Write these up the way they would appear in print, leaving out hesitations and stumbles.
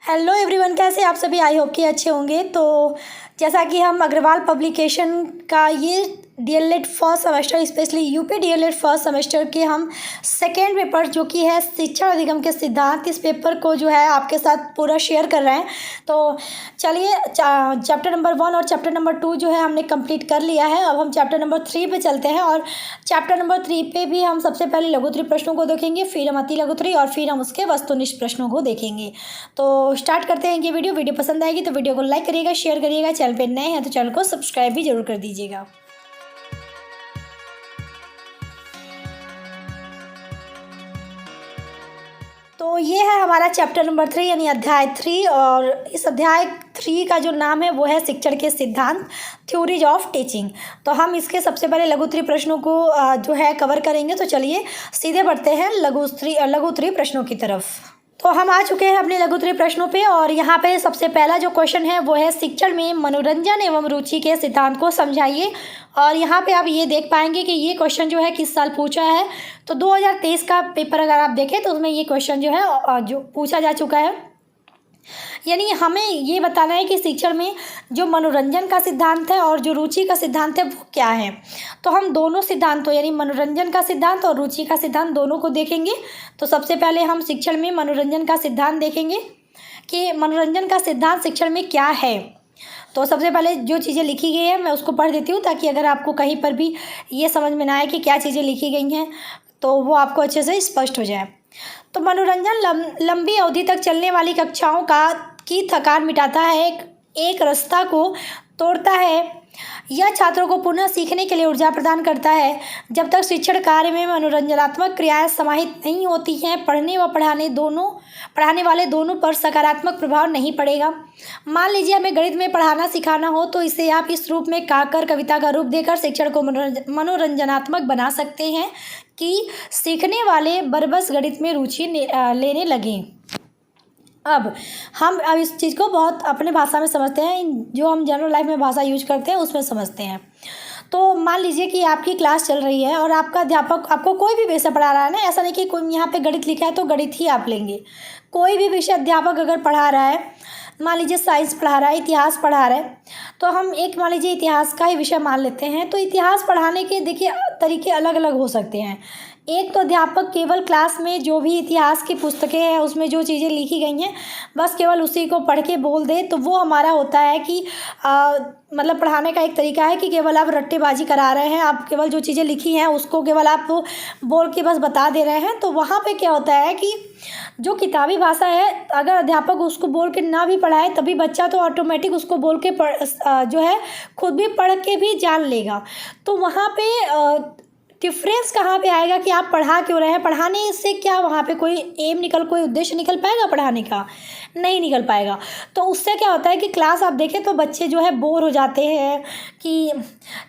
Hello everyone, कैसे आप सभी। आई होप कि अच्छे होंगे। तो जैसा कि हम अग्रवाल पब्लिकेशन का ये DElEd first semester, specially UP DElEd first semester के हम सेकेंड पेपर जो कि है शिक्षण अधिगम के सिद्धांत, इस पेपर को जो है आपके साथ पूरा शेयर कर रहे हैं। तो चलिए, चैप्टर नंबर 1 और चैप्टर नंबर 2 जो है हमने कंप्लीट कर लिया है। अब हम चैप्टर नंबर 3 पे चलते हैं और चैप्टर नंबर 3 पे भी हम सबसे पहले लघुत्तरी प्रश्नों को देखेंगे, फिर हम अति लघुत्तरी और फिर हम उसके वस्तुनिष्ठ प्रश्नों को देखेंगे। तो स्टार्ट करते हैं। ये वीडियो पसंद आएगी तो वीडियो को लाइक करिएगा, शेयर करिएगा। चैनल पे नए हैं तो चैनल को सब्सक्राइब भी जरूर कर दीजिएगा। तो ये है हमारा चैप्टर नंबर 3 यानी अध्याय 3, और इस अध्याय 3 का जो नाम है वो है शिक्षण के सिद्धांत, थ्योरीज ऑफ टीचिंग। तो हम इसके सबसे पहले लघुत्तरी प्रश्नों को जो है कवर करेंगे। तो चलिए सीधे बढ़ते हैं लघुत्तरी प्रश्नों की तरफ। तो हम आ चुके हैं अपने लघुत्तरी प्रश्नों पे, और यहाँ पे सबसे पहला जो क्वेश्चन है वो है शिक्षण में मनोरंजन एवं रुचि के सिद्धांत को समझाइए। और यहाँ पे आप ये देख पाएंगे कि ये क्वेश्चन जो है किस साल पूछा है। तो 2023 का पेपर अगर आप देखें तो उसमें ये क्वेश्चन जो है जो पूछा जा चुका है। यानी हमें ये बताना है कि शिक्षण में जो मनोरंजन का सिद्धांत है और जो रुचि का सिद्धांत है वो क्या है। तो हम दोनों सिद्धांतों यानी मनोरंजन का सिद्धांत और रुचि का सिद्धांत दोनों को देखेंगे। तो सबसे पहले हम शिक्षण में मनोरंजन का सिद्धांत देखेंगे कि मनोरंजन का सिद्धांत शिक्षण में क्या है। तो सबसे पहले जो चीज़ें लिखी गई है मैं उसको पढ़ देती हूँ, ताकि अगर आपको कहीं पर भी ये समझ में ना आए कि क्या चीज़ें लिखी गई हैं तो वो आपको अच्छे से स्पष्ट हो जाए। तो मनोरंजन लंबी अवधि तक चलने वाली कक्षाओं की थकान मिटाता है, एक रास्ता को तोड़ता है। यह छात्रों को पुनः सीखने के लिए ऊर्जा प्रदान करता है। जब तक शिक्षण कार्य में मनोरंजनात्मक क्रियाएं समाहित नहीं होती हैं, पढ़ाने वाले दोनों पर सकारात्मक प्रभाव नहीं पड़ेगा। मान लीजिए हमें गणित में पढ़ाना सिखाना हो तो इसे आप इस रूप में कहकर कविता का रूप देकर शिक्षण को मनोरंजनात्मक बना सकते हैं कि सीखने वाले बरबस गणित में रुचि लेने लगें। अब इस चीज़ को बहुत अपने भाषा में समझते हैं, जो हम जनरल लाइफ में भाषा यूज करते हैं उसमें समझते हैं। तो मान लीजिए कि आपकी क्लास चल रही है और आपका अध्यापक आपको कोई भी विषय पढ़ा रहा है ना, ऐसा नहीं कि कोई यहाँ पे गणित लिखा है तो गणित ही आप लेंगे। कोई भी विषय अध्यापक अगर पढ़ा रहा है, मान लीजिए साइंस पढ़ा रहा है, इतिहास पढ़ा रहा है, तो हम एक मान लीजिए इतिहास का ही विषय मान लेते हैं। तो इतिहास पढ़ाने के देखिए तरीके अलग अलग हो सकते हैं। एक तो अध्यापक केवल क्लास में जो भी इतिहास की पुस्तकें हैं उसमें जो चीज़ें लिखी गई हैं बस केवल उसी को पढ़ के बोल दे, तो वो हमारा होता है कि मतलब पढ़ाने का एक तरीका है कि केवल आप रट्टेबाजी करा रहे हैं, आप केवल जो चीज़ें लिखी हैं उसको केवल आप बोल के बस बता दे रहे हैं। तो वहाँ पे क्या होता है कि जो किताबी भाषा है, अगर अध्यापक उसको बोल के ना भी पढ़ाए तभी बच्चा तो ऑटोमेटिक उसको बोल के जो है खुद भी पढ़ के भी जान लेगा। तो वहाँ पे डिफरेंस कहाँ पे आएगा कि आप पढ़ा क्यों रहे हैं। पढ़ाने से क्या वहाँ पे कोई उद्देश्य निकल पाएगा पढ़ाने का? नहीं निकल पाएगा। तो उससे क्या होता है कि क्लास आप देखें तो बच्चे जो है बोर हो जाते हैं कि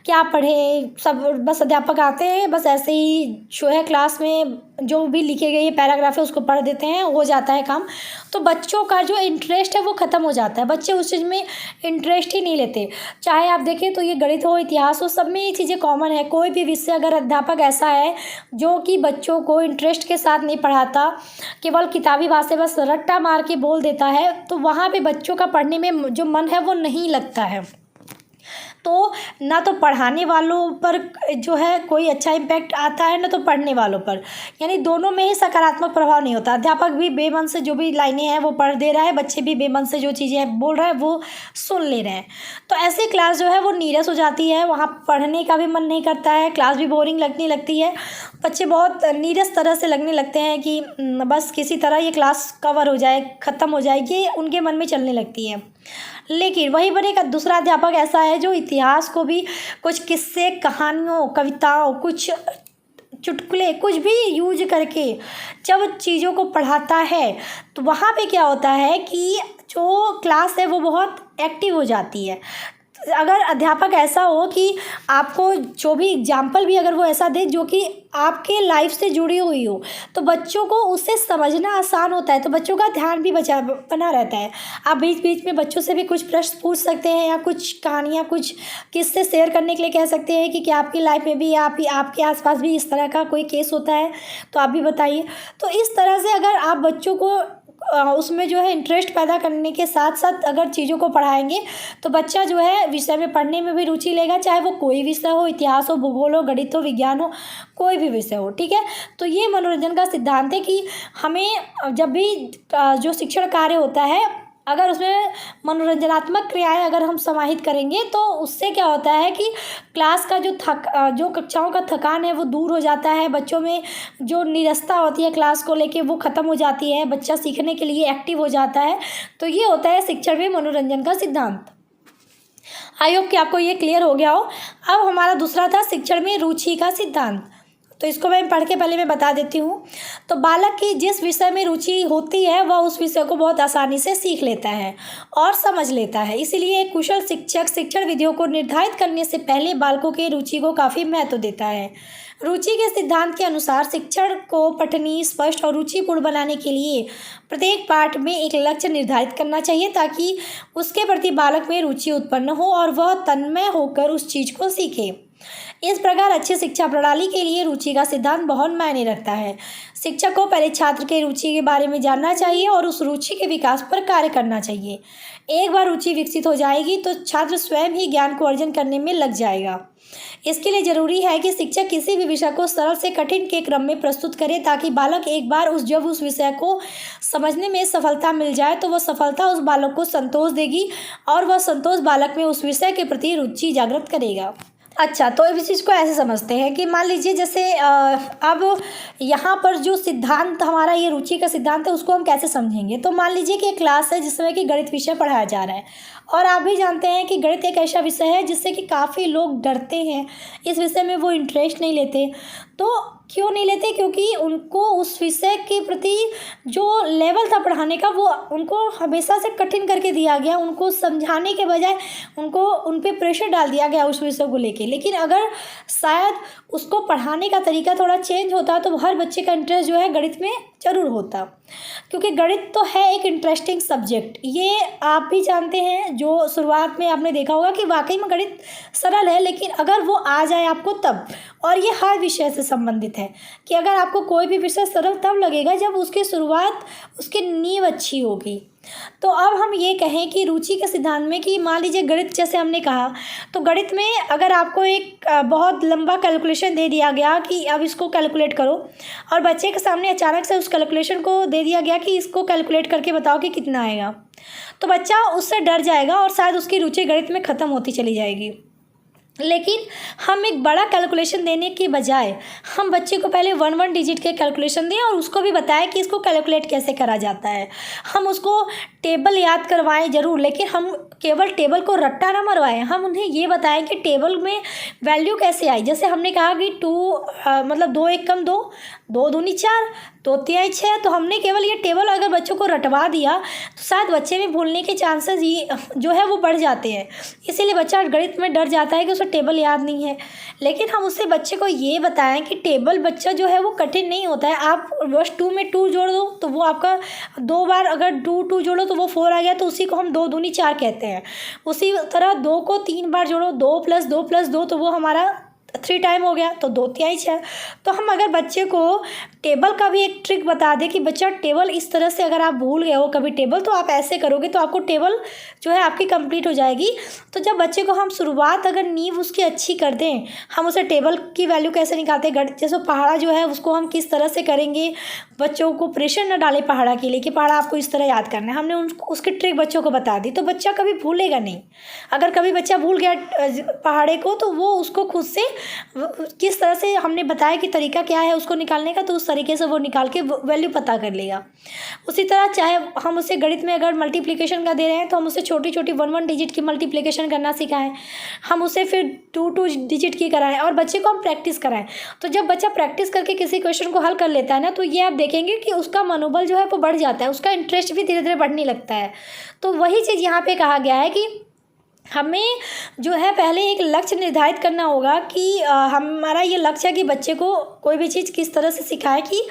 क्या पढ़े, सब बस अध्यापक आते हैं, बस ऐसे ही जो है क्लास में जो भी लिखे गए पैराग्राफ है उसको पढ़ देते हैं, हो जाता है काम। तो बच्चों का जो इंटरेस्ट है वो ख़त्म हो जाता है, बच्चे उस चीज़ में इंटरेस्ट ही नहीं लेते। चाहे आप देखें तो ये गणित हो, इतिहास हो, सब में ये चीज़ें कॉमन है। कोई भी विषय अगर अध्यापक ऐसा है जो कि बच्चों को इंटरेस्ट के साथ नहीं पढ़ाता, केवल किताबी भाषा बस रट्टा मार के बोल देता है, तो वहाँ पे बच्चों का पढ़ने में जो मन है वो नहीं लगता है। तो ना तो पढ़ाने वालों पर जो है कोई अच्छा इम्पैक्ट आता है, ना तो पढ़ने वालों पर, यानी दोनों में ही सकारात्मक प्रभाव नहीं होता। अध्यापक भी बेमन से जो भी लाइनें हैं वो पढ़ दे रहा है, बच्चे भी बेमन से जो चीज़ें बोल रहा है वो सुन ले रहे हैं। तो ऐसी क्लास जो है वो नीरस हो जाती है, वहाँ पढ़ने का भी मन नहीं करता है, क्लास भी बोरिंग लगने लगती है, बच्चे बहुत नीरस तरह से लगने लगते हैं कि बस किसी तरह ये क्लास कवर हो जाए, ख़त्म हो जाए, ये उनके मन में चलने लगती है। लेकिन वहीं पर एक दूसरा अध्यापक ऐसा है जो इतिहास को भी कुछ किस्से, कहानियों, कविताओं, कुछ चुटकुले, कुछ भी यूज करके जब चीज़ों को पढ़ाता है तो वहाँ पे क्या होता है कि जो क्लास है वो बहुत एक्टिव हो जाती है। अगर अध्यापक ऐसा हो कि आपको जो भी एग्जाम्पल भी अगर वो ऐसा दे जो कि आपके लाइफ से जुड़ी हुई हो, तो बच्चों को उससे समझना आसान होता है, तो बच्चों का ध्यान भी बना रहता है। आप बीच बीच में बच्चों से भी कुछ प्रश्न पूछ सकते हैं या कुछ कहानियाँ, कुछ किस्से शेयर करने के लिए कह सकते हैं कि क्या आपकी लाइफ में भी आपके आसपास भी इस तरह का कोई केस होता है तो आप भी बताइए। तो इस तरह से अगर आप बच्चों को उसमें जो है इंटरेस्ट पैदा करने के साथ साथ अगर चीज़ों को पढ़ाएंगे तो बच्चा जो है विषय में पढ़ने में भी रुचि लेगा, चाहे वो कोई विषय हो, इतिहास हो, भूगोल हो, गणित हो, विज्ञान हो, कोई भी विषय हो। ठीक है, तो ये मनोरंजन का सिद्धांत है कि हमें जब भी जो शिक्षण कार्य होता है अगर उसमें मनोरंजनात्मक क्रियाएं अगर हम समाहित करेंगे तो उससे क्या होता है कि क्लास का जो कक्षाओं का थकान है वो दूर हो जाता है, बच्चों में जो निरस्ता होती है क्लास को लेके वो ख़त्म हो जाती है, बच्चा सीखने के लिए एक्टिव हो जाता है। तो ये होता है शिक्षण में मनोरंजन का सिद्धांत। आई होप कि आपको ये क्लियर हो गया हो। अब हमारा दूसरा था शिक्षण में रुचि का सिद्धांत, तो इसको मैं पढ़ के पहले मैं बता देती हूँ। तो बालक की जिस विषय में रुचि होती है वह उस विषय को बहुत आसानी से सीख लेता है और समझ लेता है। इसीलिए एक कुशल शिक्षक शिक्षण विधियों को निर्धारित करने से पहले बालकों की रुचि को काफ़ी महत्व देता है। रुचि के सिद्धांत के अनुसार शिक्षण को पठनीय, स्पष्ट और रुचिपूर्ण बनाने के लिए प्रत्येक पाठ में एक लक्ष्य निर्धारित करना चाहिए ताकि उसके प्रति बालक में रुचि उत्पन्न हो और वह तन्मय होकर उस चीज़ को सीखे। इस प्रकार अच्छी शिक्षा प्रणाली के लिए रुचि का सिद्धांत बहुत मायने रखता है। शिक्षक को पहले छात्र के रुचि के बारे में जानना चाहिए और उस रुचि के विकास पर कार्य करना चाहिए। एक बार रुचि विकसित हो जाएगी तो छात्र स्वयं ही ज्ञान को अर्जन करने में लग जाएगा। इसके लिए जरूरी है कि शिक्षक किसी भी विषय को सरल से कठिन के क्रम में प्रस्तुत करे ताकि बालक एक बार जब उस विषय को समझने में सफलता मिल जाए तो वह सफलता उस बालक को संतोष देगी और वह संतोष बालक में उस विषय के प्रति रुचि जागृत करेगा। अच्छा, तो इस चीज़ को ऐसे समझते हैं कि मान लीजिए जैसे अब यहाँ पर जो सिद्धांत हमारा ये रुचि का सिद्धांत है उसको हम कैसे समझेंगे। तो मान लीजिए कि एक क्लास है जिसमें कि गणित विषय पढ़ाया जा रहा है और आप भी जानते हैं कि गणित एक ऐसा विषय है जिससे कि काफ़ी लोग डरते हैं, इस विषय में वो इंटरेस्ट नहीं लेते। तो क्यों नहीं लेते? क्योंकि उनको उस विषय के प्रति जो लेवल था पढ़ाने का वो उनको हमेशा से कठिन करके दिया गया, उनको समझाने के बजाय उनको उन पे प्रेशर डाल दिया गया उस विषय को लेके। लेकिन अगर शायद उसको पढ़ाने का तरीका थोड़ा चेंज होता तो हर बच्चे का इंटरेस्ट जो है गणित में ज़रूर होता, क्योंकि गणित तो है एक इंटरेस्टिंग सब्जेक्ट। ये आप भी जानते हैं, जो शुरुआत में आपने देखा होगा कि वाकई में गणित सरल है, लेकिन अगर वो आ जाए आपको तब, और ये हर विषय से संबंधित है कि अगर आपको कोई भी विषय सरल तब लगेगा जब उसकी शुरुआत, उसकी नींव अच्छी होगी। तो अब हम ये कहें कि रुचि के सिद्धांत में कि मान लीजिए गणित जैसे हमने कहा, तो गणित में अगर आपको एक बहुत लंबा कैलकुलेशन दे दिया गया कि अब इसको कैलकुलेट करो और बच्चे के सामने अचानक से उस कैलकुलेशन को दे दिया गया कि इसको कैलकुलेट करके बताओ कि कितना आएगा, तो बच्चा उससे डर जाएगा और शायद उसकी रुचि गणित में ख़त्म होती चली जाएगी। लेकिन हम एक बड़ा कैलकुलेशन देने के बजाय हम बच्चे को पहले 1 डिजिट के कैलकुलेशन दें और उसको भी बताएं कि इसको कैलकुलेट कैसे करा जाता है। हम उसको टेबल याद करवाएं ज़रूर, लेकिन हम केवल टेबल को रट्टा ना मरवाएं। हम उन्हें ये बताएं कि टेबल में वैल्यू कैसे आई। जैसे हमने कहा कि 2 1 कम 2, 2 दूनी 4, 2 3 6, तो हमने केवल ये टेबल अगर बच्चों को रटवा दिया तो शायद बच्चे में भूलने के चांसेस जो है वो बढ़ जाते हैं। इसीलिए बच्चा गणित में डर जाता है कि उसे टेबल याद नहीं है। लेकिन हम उससे बच्चे को ये बताएं कि टेबल बच्चा जो है वो कठिन नहीं होता है। आप बस 2 में 2 जोड़ दो तो वो आपका 2 बार अगर 2 जोड़ो तो वो 4 आ गया, तो उसी को हम 2 दूनी 4 कहते हैं। उसी तरह 2 को 3 बार जोड़ो, 2 + 2 + 2, तो वो हमारा 3 टाइम हो गया, तो 2 3 6। तो हम अगर बच्चे को टेबल का भी एक ट्रिक बता दें कि बच्चा टेबल इस तरह से, अगर आप भूल गए हो कभी टेबल तो आप ऐसे करोगे तो आपको टेबल जो है आपकी कंप्लीट हो जाएगी। तो जब बच्चे को हम शुरुआत अगर नींव उसकी अच्छी कर दें, हम उसे टेबल की वैल्यू कैसे निकालते हैं, जैसे पहाड़ा जो है उसको हम किस तरह से करेंगे, बच्चों को प्रेशर न डालें पहाड़ा के लिए कि पहाड़ा आपको इस तरह याद करना है। हमने उनको उसकी ट्रिक बच्चों को बता दी तो बच्चा कभी भूलेगा नहीं। अगर कभी बच्चा भूल गया पहाड़े को तो वो उसको खुद से किस तरह से हमने बताया कि तरीका क्या है उसको निकालने का, तो उस तरीके से वो निकाल के वैल्यू पता कर लेगा। उसी तरह चाहे हम उसे गणित में अगर मल्टीप्लिकेशन का दे रहे हैं तो हम उसे छोटी छोटी 1 डिजिट की मल्टीप्लिकेशन करना सिखाएं, हम उसे फिर 2 डिजिट की कराएं और बच्चे को हम प्रैक्टिस कराएं। तो जब बच्चा प्रैक्टिस करके किसी क्वेश्चन को हल कर लेता है ना, तो ये आप देखेंगे कि उसका मनोबल जो है वो बढ़ जाता है, उसका इंटरेस्ट भी धीरे धीरे बढ़ने लगता है। तो वही चीज़ यहाँ पे कहा गया है कि हमें जो है पहले एक लक्ष्य निर्धारित करना होगा कि हमारा ये लक्ष्य है कि बच्चे को कोई भी चीज़ किस तरह से सिखाए कि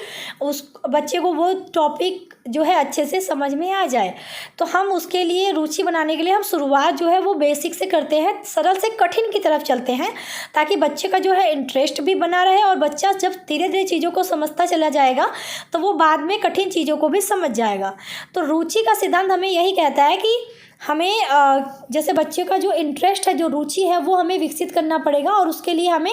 उस बच्चे को वो टॉपिक जो है अच्छे से समझ में आ जाए। तो हम उसके लिए रुचि बनाने के लिए हम शुरुआत जो है वो बेसिक से करते हैं, सरल से कठिन की तरफ चलते हैं, ताकि बच्चे का जो है इंटरेस्ट भी बना रहे और बच्चा जब धीरे धीरे चीज़ों को समझता चला जाएगा तो वो बाद में कठिन चीज़ों को भी समझ जाएगा। तो रुचि का सिद्धांत हमें यही कहता है कि हमें जैसे बच्चे का जो इंटरेस्ट है, जो रुचि है, वो हमें विकसित करना पड़ेगा और उसके लिए हमें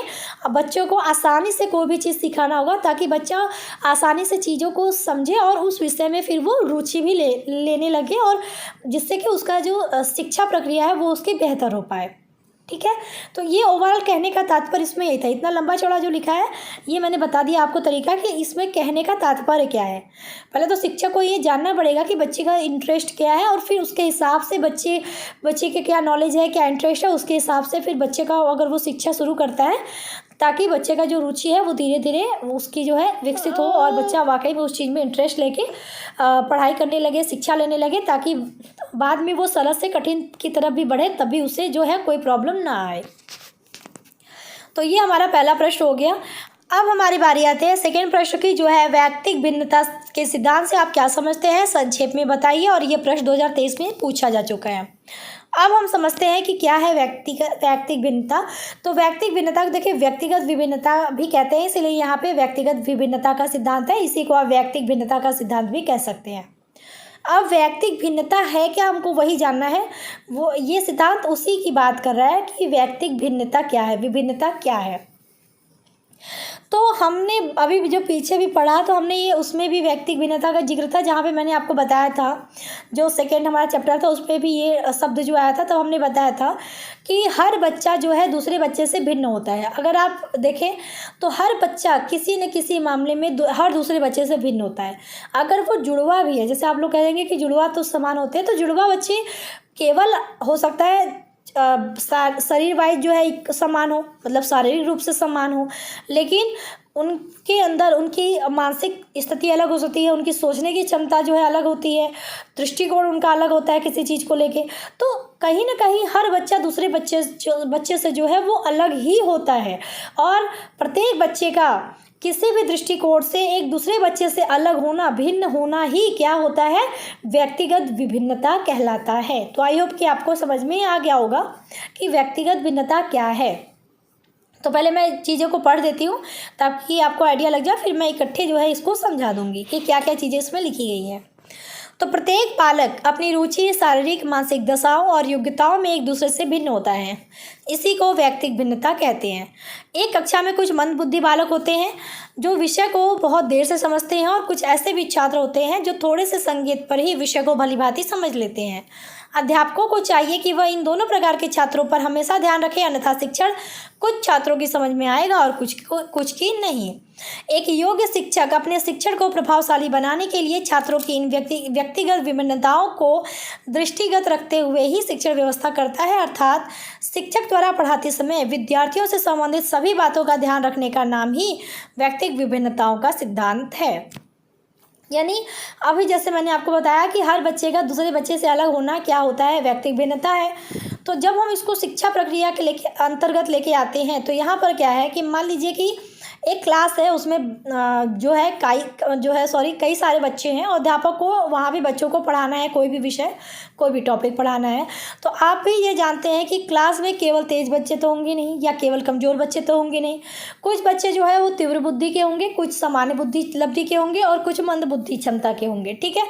बच्चों को आसानी से कोई भी चीज़ सिखाना होगा, ताकि बच्चा आसानी से चीज़ों को समझे और उस विषय में फिर वो रुचि भी लेने लगे, और जिससे कि उसका जो शिक्षा प्रक्रिया है वो उसकी बेहतर हो पाए। ठीक है, तो ये ओवरऑल कहने का तात्पर्य इसमें यही था। इतना लंबा चौड़ा जो लिखा है ये मैंने बता दिया आपको तरीका कि इसमें कहने का तात्पर्य क्या है। पहले तो शिक्षक को ये जानना पड़ेगा कि बच्चे का इंटरेस्ट क्या है, और फिर उसके हिसाब से बच्चे के क्या नॉलेज है, क्या इंटरेस्ट है, उसके हिसाब से फिर बच्चे का अगर वो शिक्षा शुरू करता है, ताकि बच्चे का जो रुचि है वो धीरे धीरे उसकी जो है विकसित हो और बच्चा वाकई में उस चीज़ में इंटरेस्ट लेके पढ़ाई करने लगे, शिक्षा लेने लगे, ताकि बाद में वो सरल से कठिन की तरफ भी बढ़े, तभी उसे जो है कोई प्रॉब्लम ना आए। तो ये हमारा पहला प्रश्न हो गया। अब हमारी बारी आते हैं सेकेंड प्रश्न की, जो है व्यक्तिक भिन्नता के सिद्धांत से आप क्या समझते हैं, संक्षेप में बताइए। और ये प्रश्न 2023 में पूछा जा चुका है। अब हम समझते हैं कि क्या है व्यक्तिक भिन्नता। तो व्यक्तिक भिन्नता को देखिए व्यक्तिगत विभिन्नता भी कहते हैं, इसलिए यहाँ पे व्यक्तिगत विभिन्नता का सिद्धांत है, इसी को आप व्यक्तिक भिन्नता का सिद्धांत भी कह सकते हैं। अब व्यक्तिक भिन्नता है क्या, हमको वही जानना है। वो ये सिद्धांत उसी की बात कर रहा है कि व्यक्तिक भिन्नता क्या है, विभिन्नता क्या है। तो हमने अभी जो पीछे भी पढ़ा तो हमने ये उसमें भी व्यक्तिक भिन्नता का जिक्र था, जहाँ पे मैंने आपको बताया था जो सेकेंड हमारा चैप्टर था उसमें भी ये शब्द जो आया था, तो हमने बताया था कि हर बच्चा जो है दूसरे बच्चे से भिन्न होता है। अगर आप देखें तो हर बच्चा किसी न किसी मामले में हर दूसरे बच्चे से भिन्न होता है। अगर वो जुड़वा भी है, जैसे आप लोग कहेंगे कि जुड़वा तो समान होते हैं, तो जुड़वा बच्चे केवल हो सकता है शरीर वाइज जो है समान हो, मतलब शारीरिक रूप से समान हो, लेकिन उनके अंदर उनकी मानसिक स्थिति अलग हो सकती है, उनकी सोचने की क्षमता जो है अलग होती है, दृष्टिकोण उनका अलग होता है किसी चीज़ को लेके। तो कहीं ना कहीं हर बच्चा दूसरे बच्चे से जो है वो अलग ही होता है, और प्रत्येक बच्चे का किसी भी दृष्टिकोण से एक दूसरे बच्चे से अलग होना, भिन्न होना ही क्या होता है, व्यक्तिगत विभिन्नता कहलाता है। तो आई होप कि आपको समझ में आ गया होगा कि व्यक्तिगत भिन्नता क्या है। तो पहले मैं चीज़ों को पढ़ देती हूँ ताकि आपको आइडिया लग जाए, फिर मैं इकट्ठे जो है इसको समझा दूँगी कि क्या क्या चीज़ें इसमें लिखी गई हैं। तो प्रत्येक बालक अपनी रुचि, शारीरिक, मानसिक दशाओं और योग्यताओं में एक दूसरे से भिन्न होता है, इसी को व्यक्तिक भिन्नता कहते हैं। एक कक्षा में कुछ मंदबुद्धि बालक होते हैं जो विषय को बहुत देर से समझते हैं, और कुछ ऐसे भी छात्र होते हैं जो थोड़े से संगीत पर ही विषय को भलीभांति समझ लेते हैं। अध्यापकों को चाहिए कि वह इन दोनों प्रकार के छात्रों पर हमेशा ध्यान रखें, अन्यथा शिक्षण कुछ छात्रों की समझ में आएगा और कुछ की नहीं। एक योग्य शिक्षक अपने शिक्षण को प्रभावशाली बनाने के लिए छात्रों की इन व्यक्तिगत विभिन्नताओं को दृष्टिगत रखते हुए ही शिक्षण व्यवस्था करता है, अर्थात शिक्षक द्वारा पढ़ाते समय विद्यार्थियों से संबंधित सभी बातों का ध्यान रखने का नाम ही व्यक्तिगत विभिन्नताओं का सिद्धांत है। यानी अभी जैसे मैंने आपको बताया कि हर बच्चे का दूसरे बच्चे से अलग होना क्या होता है, व्यक्तिगत भिन्नता है। तो जब हम इसको शिक्षा प्रक्रिया के अंतर्गत लेके आते हैं, तो यहाँ पर क्या है कि मान लीजिए कि एक क्लास है, उसमें कई सारे बच्चे हैं, और अध्यापक को वहाँ भी बच्चों को पढ़ाना है, कोई भी विषय, कोई भी टॉपिक पढ़ाना है। तो आप भी ये जानते हैं कि क्लास में केवल तेज बच्चे तो होंगे नहीं, या केवल कमज़ोर बच्चे तो होंगे नहीं। कुछ बच्चे जो है वो तीव्र बुद्धि के होंगे, कुछ सामान्य बुद्धि लब्धि के होंगे, और कुछ मंद बुद्धि क्षमता के होंगे। ठीक है,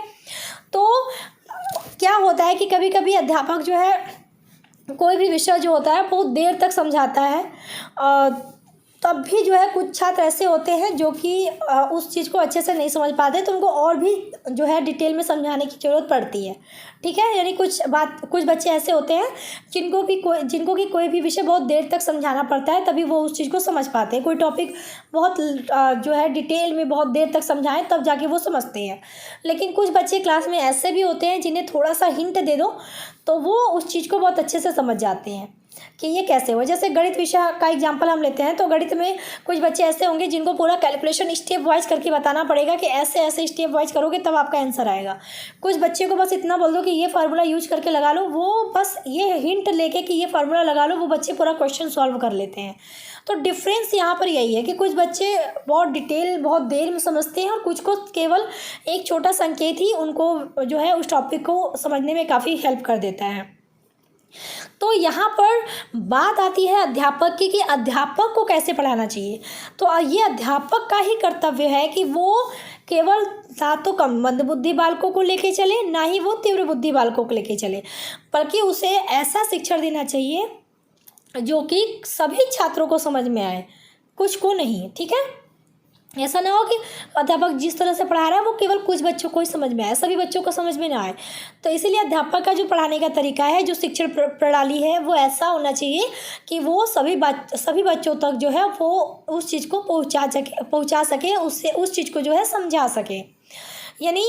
तो क्या होता है कि कभी कभी अध्यापक जो है कोई भी विषय जो होता है बहुत देर तक समझाता है, तब भी जो है कुछ छात्र ऐसे होते हैं जो कि उस चीज़ को अच्छे से नहीं समझ पाते, तो उनको और भी जो है डिटेल में समझाने की ज़रूरत पड़ती है। ठीक है, यानी कुछ बच्चे ऐसे होते हैं जिनको कि कोई भी विषय बहुत देर तक समझाना पड़ता है, तभी वो उस चीज़ को समझ पाते हैं। कोई टॉपिक बहुत जो है डिटेल में बहुत देर तक समझाएं तब जाके वो समझते हैं। लेकिन कुछ बच्चे क्लास में ऐसे भी होते हैं जिन्हें थोड़ा सा हिंट दे दो तो वो उस चीज़ को बहुत अच्छे से समझ जाते हैं। कि ये कैसे हुआ। जैसे गणित विषय का एग्जांपल हम लेते हैं, तो गणित में कुछ बच्चे ऐसे होंगे जिनको पूरा कैलकुलेशन स्टेप वाइज करके बताना पड़ेगा कि ऐसे ऐसे स्टेप वाइज करोगे तब आपका आंसर आएगा। कुछ बच्चे को बस इतना बोल दो कि ये फार्मूला यूज करके लगा लो, वो बस ये हिंट लेके कि ये फार्मूला लगा लो, वो बच्चे पूरा क्वेश्चन सॉल्व कर लेते हैं। तो डिफरेंस यहाँ पर यही है कि कुछ बच्चे बहुत डिटेल बहुत देर में समझते हैं और कुछ को केवल एक छोटा संकेत ही उनको जो है उस टॉपिक को समझने में काफ़ी हेल्प कर देता है। तो यहाँ पर बात आती है अध्यापक की कि अध्यापक को कैसे पढ़ाना चाहिए। तो ये अध्यापक का ही कर्तव्य है कि वो केवल ना तो कम मंदबुद्धि बालकों को लेके चले, ना ही वो तीव्र बुद्धि बालकों को लेके चले, बल्कि उसे ऐसा शिक्षण देना चाहिए जो कि सभी छात्रों को समझ में आए, कुछ को नहीं। ठीक है, ऐसा ना हो कि अध्यापक जिस तरह से पढ़ा रहा है वो केवल कुछ बच्चों को ही समझ में आए, सभी बच्चों को समझ में ना आए। तो इसीलिए अध्यापक का जो पढ़ाने का तरीका है, जो शिक्षण प्रणाली है, वो ऐसा होना चाहिए कि वो सभी बच्चों तक जो है वो उस चीज़ को पहुँचा सके, उससे उस चीज़ को जो है समझा सके। यानी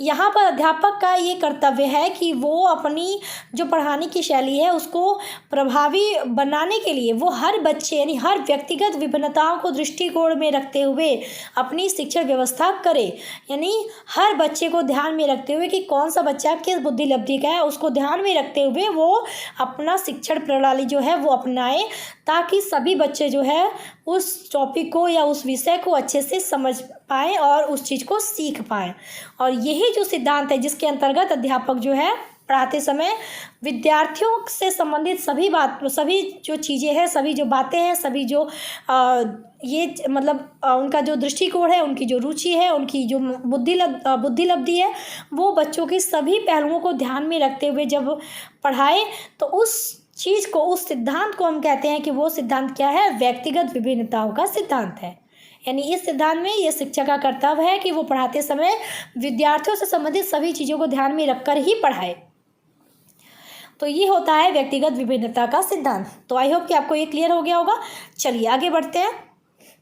यहाँ पर अध्यापक का ये कर्तव्य है कि वो अपनी जो पढ़ाने की शैली है उसको प्रभावी बनाने के लिए वो हर बच्चे यानी हर व्यक्तिगत विभिन्नताओं को दृष्टिकोण में रखते हुए अपनी शिक्षण व्यवस्था करे। यानी हर बच्चे को ध्यान में रखते हुए कि कौन सा बच्चा किस बुद्धि लब्धि का है, उसको ध्यान में रखते हुए वो अपना शिक्षण प्रणाली जो है वो अपनाए, ताकि सभी बच्चे जो है उस टॉपिक को या उस विषय को अच्छे से समझ पाएँ और उस चीज़ को सीख पाएँ। और यही जो सिद्धांत है जिसके अंतर्गत अध्यापक जो है पढ़ाते समय विद्यार्थियों से संबंधित सभी जो चीज़ें हैं, सभी जो बातें हैं, सभी जो उनका जो दृष्टिकोण है, उनकी जो रुचि है, उनकी जो बुद्धि लब्धि है, वो बच्चों के सभी पहलुओं को ध्यान में रखते हुए जब पढ़ाए तो उस चीज़ को, उस सिद्धांत को हम कहते हैं कि वो सिद्धांत क्या है, व्यक्तिगत विभिन्नताओं का सिद्धांत है। यानी इस सिद्धांत में ये शिक्षक का कर्तव्य है कि वो पढ़ाते समय विद्यार्थियों से संबंधित सभी चीज़ों को ध्यान में रखकर ही पढ़ाए। तो ये होता है व्यक्तिगत विभिन्नता का सिद्धांत। तो आई होप कि आपको ये क्लियर हो गया होगा। चलिए आगे बढ़ते हैं।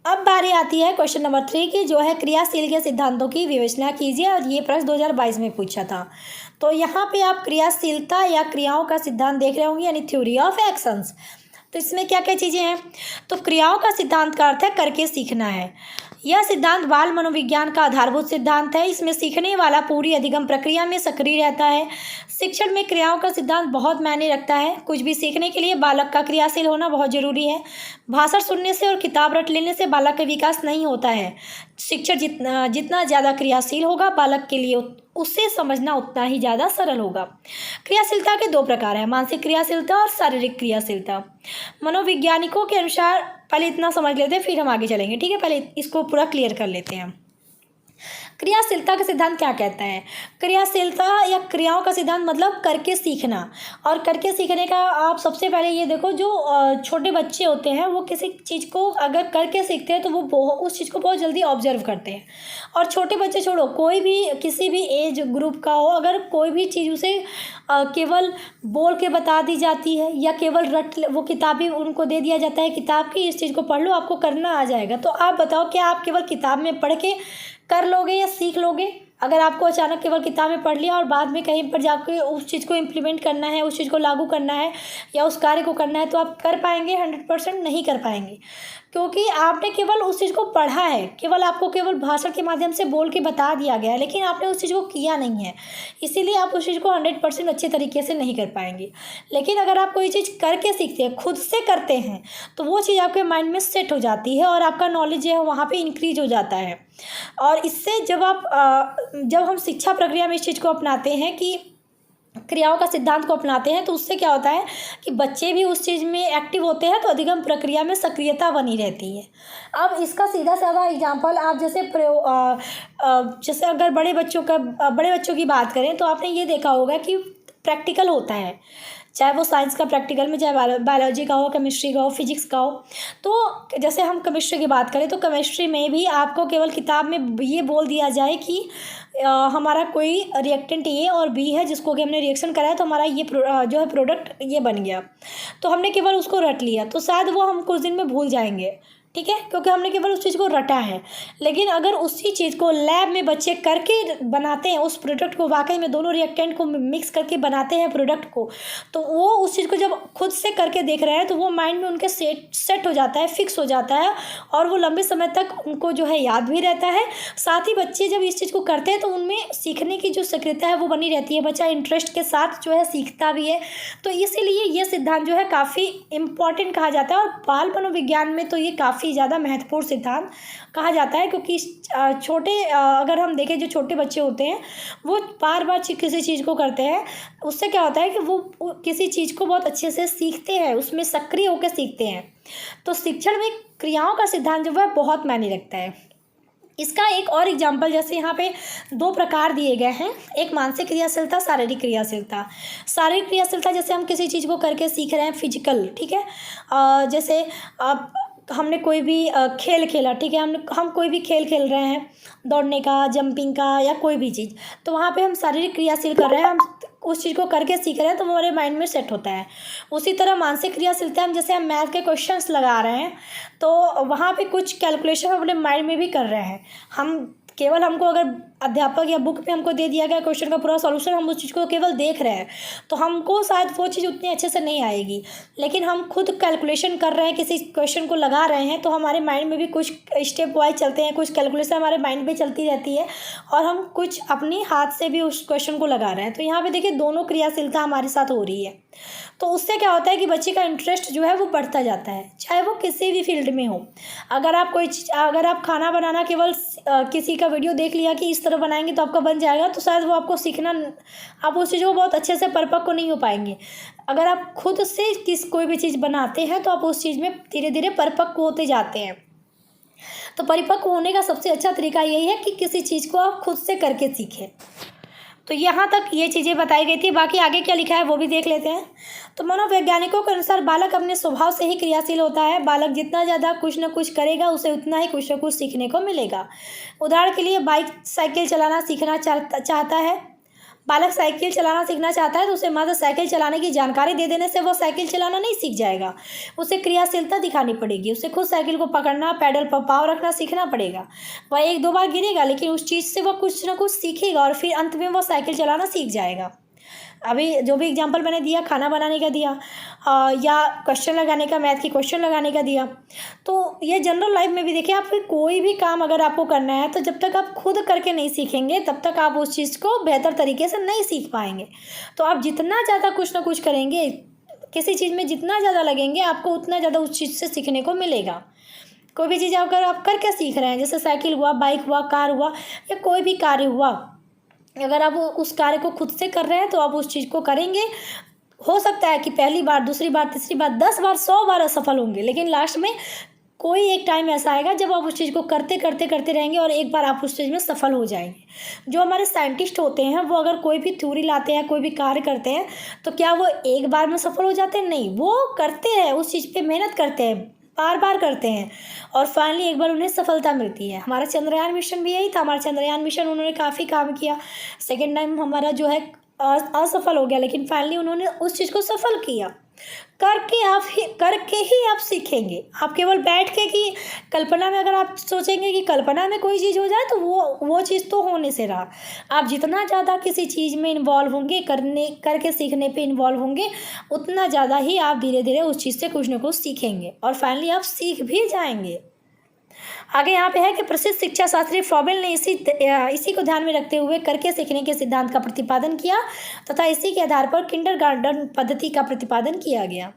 अब बारी आती है क्वेश्चन नंबर 3 की, जो है क्रियाशील के सिद्धांतों की विवेचना कीजिए। और ये प्रश्न 2022 में पूछा था। तो यहाँ पे आप क्रियाशीलता या क्रियाओं का सिद्धांत देख रहे होंगे, यानी थ्योरी ऑफ एक्शंस। तो इसमें क्या क्या चीज़ें हैं। तो क्रियाओं का सिद्धांत का अर्थ है करके सीखना है। यह सिद्धांत बाल मनोविज्ञान का आधारभूत सिद्धांत है। इसमें सीखने वाला पूरी अधिगम प्रक्रिया में सक्रिय रहता है। शिक्षण में क्रियाओं का सिद्धांत बहुत मायने रखता है। कुछ भी सीखने के लिए बालक का क्रियाशील होना बहुत जरूरी है। भाषण सुनने से और किताब रट लेने से बालक का विकास नहीं होता है। शिक्षक जितना ज़्यादा क्रियाशील होगा बालक के लिए उससे समझना उतना ही ज़्यादा सरल होगा। क्रियाशीलता के 2 प्रकार हैं, मानसिक क्रियाशीलता और शारीरिक क्रियाशीलता। मनोवैज्ञानिकों के अनुसार, पहले इतना समझ लेते हैं फिर हम आगे चलेंगे। ठीक है, पहले इसको पूरा क्लियर कर लेते हैं। क्रियाशीलता का सिद्धांत क्या कहता है। क्रियाशीलता या क्रियाओं का सिद्धांत मतलब करके सीखना। और करके सीखने का आप सबसे पहले ये देखो, जो छोटे बच्चे होते हैं वो किसी चीज़ को अगर करके सीखते हैं तो वो उस चीज़ को बहुत जल्दी ऑब्जर्व करते हैं। और छोटे बच्चे छोड़ो, कोई भी किसी भी एज ग्रुप का हो, अगर कोई भी चीज़ उसे केवल बोल के बता दी जाती है या केवल वो किताबी उनको दे दिया जाता है किताब की, इस चीज़ को पढ़ लो आपको करना आ जाएगा, तो आप बताओ क्या आप केवल किताब में पढ़ के कर लोगे या सीख लोगे। अगर आपको अचानक केवल किताब में पढ़ लिया और बाद में कहीं पर जाकर उस चीज़ को इम्प्लीमेंट करना है, उस चीज़ को लागू करना है या उस कार्य को करना है, तो आप कर पाएंगे? 100% नहीं कर पाएंगे, क्योंकि आपने केवल उस चीज़ को पढ़ा है, केवल आपको केवल भाषण के माध्यम से बोल के बता दिया गया है, लेकिन आपने उस चीज़ को किया नहीं है, इसीलिए आप उस चीज़ को 100% अच्छे तरीके से नहीं कर पाएंगे। लेकिन अगर आप कोई चीज़ करके सीखते हैं, खुद से करते हैं, तो वो चीज़ आपके माइंड में सेट हो जाती है और आपका नॉलेज है वहाँ पर इंक्रीज हो जाता है। और इससे जब हम शिक्षा प्रक्रिया में इस चीज़ को अपनाते हैं कि क्रियाओं का सिद्धांत को अपनाते हैं, तो उससे क्या होता है कि बच्चे भी उस चीज़ में एक्टिव होते हैं, तो अधिगम प्रक्रिया में सक्रियता बनी रहती है। अब इसका सीधा साधा एग्जांपल आप जैसे अगर बड़े बच्चों की बात करें तो आपने ये देखा होगा कि प्रैक्टिकल होता है, चाहे वो साइंस का प्रैक्टिकल में, चाहे बायोलॉजी का हो, केमिस्ट्री का हो, फिजिक्स का हो। तो जैसे हम केमिस्ट्री की बात करें तो केमिस्ट्री में भी आपको केवल किताब में ये बोल दिया जाए कि हमारा कोई रिएक्टेंट ए और बी है जिसको कि हमने रिएक्शन कराया तो हमारा ये जो है प्रोडक्ट ये बन गया, तो हमने केवल उसको रट लिया, तो शायद वो हम कुछ दिन में भूल जाएंगे। ठीक है, क्योंकि हमने केवल उस चीज़ को रटा है। लेकिन अगर उसी चीज़ को लैब में बच्चे करके बनाते हैं, उस प्रोडक्ट को वाकई में दोनों रिएक्टेंट को मिक्स करके बनाते हैं प्रोडक्ट को, तो वो उस चीज़ को जब खुद से करके देख रहे हैं तो वो माइंड में उनके सेट हो जाता है, फिक्स हो जाता है, और वो लंबे समय तक उनको जो है याद भी रहता है। साथ ही बच्चे जब इस चीज़ को करते हैं तो उनमें सीखने की जो सक्रियता है वो बनी रहती है, बच्चा इंटरेस्ट के साथ जो है सीखता भी है। तो इसीलिए ये सिद्धांत जो है काफ़ी इम्पॉर्टेंट कहा जाता है, और बाल मनोविज्ञान में तो ये काफ़ी ज़्यादा महत्वपूर्ण सिद्धांत कहा जाता है, क्योंकि अगर हम देखें, जो छोटे बच्चे होते हैं वो बार बार किसी चीज़ को करते हैं, उससे क्या होता है कि वो किसी चीज़ को बहुत अच्छे से सीखते हैं, उसमें सक्रिय होकर सीखते हैं। तो शिक्षण में क्रियाओं का सिद्धांत जो है बहुत मायने रखता है। इसका एक और एग्जाम्पल, जैसे यहाँ पे 2 प्रकार दिए गए हैं, एक मानसिक क्रियाशीलता, शारीरिक क्रियाशीलता। शारीरिक क्रियाशीलता जैसे हम किसी चीज़ को करके सीख रहे हैं, फिजिकल, ठीक है। जैसे हमने कोई भी खेल खेला, ठीक है, हम कोई भी खेल खेल रहे हैं, दौड़ने का, जंपिंग का, या कोई भी चीज़, तो वहाँ पे हम शारीरिक क्रियाशील कर रहे हैं, हम उस चीज़ को करके सीख रहे हैं, तो हमारे माइंड में सेट होता है। उसी तरह मानसिक क्रियाशीलता, हम जैसे हम मैथ के क्वेश्चंस लगा रहे हैं, तो वहाँ पे कुछ कैलकुलेशन हम अपने माइंड में भी कर रहे हैं। हमको अगर अध्यापक या बुक पे हमको दे दिया गया क्वेश्चन का पूरा सॉल्यूशन, हम उस चीज़ को केवल देख रहे हैं, तो हमको शायद वो चीज़ उतनी अच्छे से नहीं आएगी। लेकिन हम खुद कैलकुलेशन कर रहे हैं, किसी क्वेश्चन को लगा रहे हैं, तो हमारे माइंड में भी कुछ स्टेप वाइज चलते हैं, कुछ कैलकुलेशन हमारे माइंड में चलती रहती है, और हम कुछ अपनी हाथ से भी उस क्वेश्चन को लगा रहे हैं। तो यहाँ पे देखिए दोनों क्रियाशीलता हमारे साथ हो रही है। तो उससे क्या होता है कि बच्चे का इंटरेस्ट जो है वो बढ़ता जाता है, चाहे वो किसी भी फील्ड में हो। अगर आप खाना बनाना केवल किसी का वीडियो देख लिया कि इस तरह बनाएंगे तो आपका बन जाएगा, तो शायद वो आपको सीखना, आप उस चीज़ को बहुत अच्छे से परिपक्व नहीं हो पाएंगे। अगर आप खुद से कोई भी चीज़ बनाते हैं तो आप उस चीज़ में धीरे धीरे परिपक्व होते जाते हैं। तो परिपक्व होने का सबसे अच्छा तरीका यही है कि किसी चीज़ को आप खुद से करके सीखें। तो यहाँ तक ये चीज़ें बताई गई थी, बाकी आगे क्या लिखा है वो भी देख लेते हैं। तो मनोवैज्ञानिकों के अनुसार बालक अपने स्वभाव से ही क्रियाशील होता है। बालक जितना ज़्यादा कुछ न कुछ करेगा, उसे उतना ही कुछ न कुछ सीखने को मिलेगा। उदाहरण के लिए बाइक साइकिल चलाना सीखना चाहता है, बालक साइकिल चलाना सीखना चाहता है, तो उसे मात्र साइकिल चलाने की जानकारी दे देने से वो साइकिल चलाना नहीं सीख जाएगा। उसे क्रियाशीलता दिखानी पड़ेगी, उसे खुद साइकिल को पकड़ना, पैडल पर पाँव रखना सीखना पड़ेगा। वह 1-2 बार गिरेगा, लेकिन उस चीज़ से वह कुछ ना कुछ सीखेगा, और फिर अंत में वह साइकिल चलाना सीख जाएगा। अभी जो भी एग्जांपल मैंने दिया, खाना बनाने का दिया, या क्वेश्चन लगाने का, मैथ की क्वेश्चन लगाने का दिया, तो ये जनरल लाइफ में भी देखिए, आप कोई भी काम अगर आपको करना है, तो जब तक आप खुद करके नहीं सीखेंगे, तब तक आप उस चीज़ को बेहतर तरीके से नहीं सीख पाएंगे। तो आप जितना ज़्यादा कुछ ना कुछ करेंगे, किसी चीज़ में जितना ज़्यादा लगेंगे, आपको उतना ज़्यादा उस चीज़ से सीखने को मिलेगा। कोई भी चीज़ अगर आप करके सीख रहे हैं, जैसे साइकिल हुआ, बाइक हुआ, कार हुआ, या कोई भी कार्य हुआ, अगर आप उस कार्य को खुद से कर रहे हैं तो आप उस चीज़ को करेंगे। हो सकता है कि पहली बार, दूसरी बार, तीसरी बार, 10 बार, 100 बार असफल होंगे, लेकिन लास्ट में कोई एक टाइम ऐसा आएगा जब आप उस चीज़ को करते करते करते रहेंगे, और एक बार आप उस चीज़ में सफल हो जाएंगे। जो हमारे साइंटिस्ट होते हैं, वो अगर कोई भी थ्योरी लाते हैं, कोई भी कार्य करते हैं, तो क्या वो एक बार में सफल हो जाते हैं? नहीं, वो करते हैं, उस चीज़ पे मेहनत करते हैं, बार बार करते हैं, और फाइनली एक बार उन्हें सफलता मिलती है। हमारा चंद्रयान मिशन भी यही था। हमारा चंद्रयान मिशन उन्होंने काफ़ी काम किया, सेकेंड टाइम हमारा जो है असफल हो गया, लेकिन फाइनली उन्होंने उस चीज़ को सफल किया। करके ही आप सीखेंगे। आप केवल बैठ के कि कल्पना में, अगर आप सोचेंगे कि कल्पना में कोई चीज़ हो जाए, तो वो चीज़ तो होने से रहा। आप जितना ज़्यादा किसी चीज़ में इन्वॉल्व होंगे, करके सीखने पे इन्वॉल्व होंगे, उतना ज़्यादा ही आप धीरे धीरे उस चीज़ से कुछ न कुछ सीखेंगे, और फाइनली आप सीख भी जाएंगे। आगे यहाँ पे है कि प्रसिद्ध शिक्षा शास्त्री फ्रॉबेल ने इसी को ध्यान में रखते हुए करके सीखने के सिद्धांत का प्रतिपादन किया, तथा इसी के आधार पर किंडरगार्टन पद्धति का प्रतिपादन किया गया।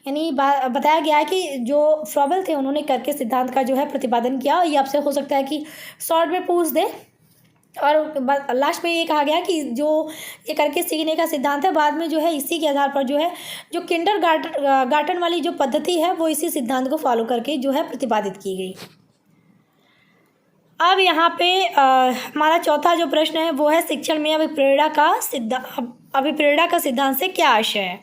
यानी बताया गया है कि जो फ्रॉबेल थे, उन्होंने करके सिद्धांत का जो है प्रतिपादन किया। ये आपसे हो सकता है कि शॉर्ट में पूछ दे, और लास्ट में ये कहा गया कि जो ये करके सीखने का सिद्धांत है, बाद में जो है इसी के आधार पर जो है जो किंडरगार्टन वाली जो पद्धति है, वो इसी सिद्धांत को फॉलो करके जो है प्रतिपादित की गई। अब यहाँ पे हमारा चौथा जो प्रश्न है वो है, शिक्षण में अभिप्रेरणा का सिद्धांत से क्या आशय है।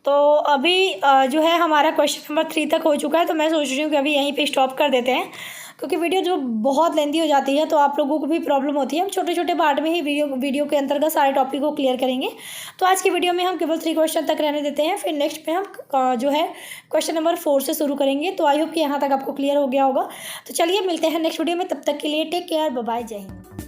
तो अभी जो है हमारा क्वेश्चन नंबर 3 तक हो चुका है, तो मैं सोच रही हूँ कि अभी यहीं पे स्टॉप कर देते हैं। क्योंकि वीडियो जो बहुत लेंदी हो जाती है तो आप लोगों को भी प्रॉब्लम होती है। हम छोटे छोटे पार्ट में ही वीडियो के अंतर्गत सारे टॉपिक को क्लियर करेंगे। तो आज की वीडियो में हम केवल 3 क्वेश्चन तक रहने देते हैं, फिर नेक्स्ट पे हम जो है क्वेश्चन नंबर 4 से शुरू करेंगे। तो आई होप कि यहाँ तक आपको क्लियर हो गया होगा। तो चलिए मिलते हैं नेक्स्ट वीडियो में, तब तक के लिए टेक केयर, बाय बाय, जय हिंद।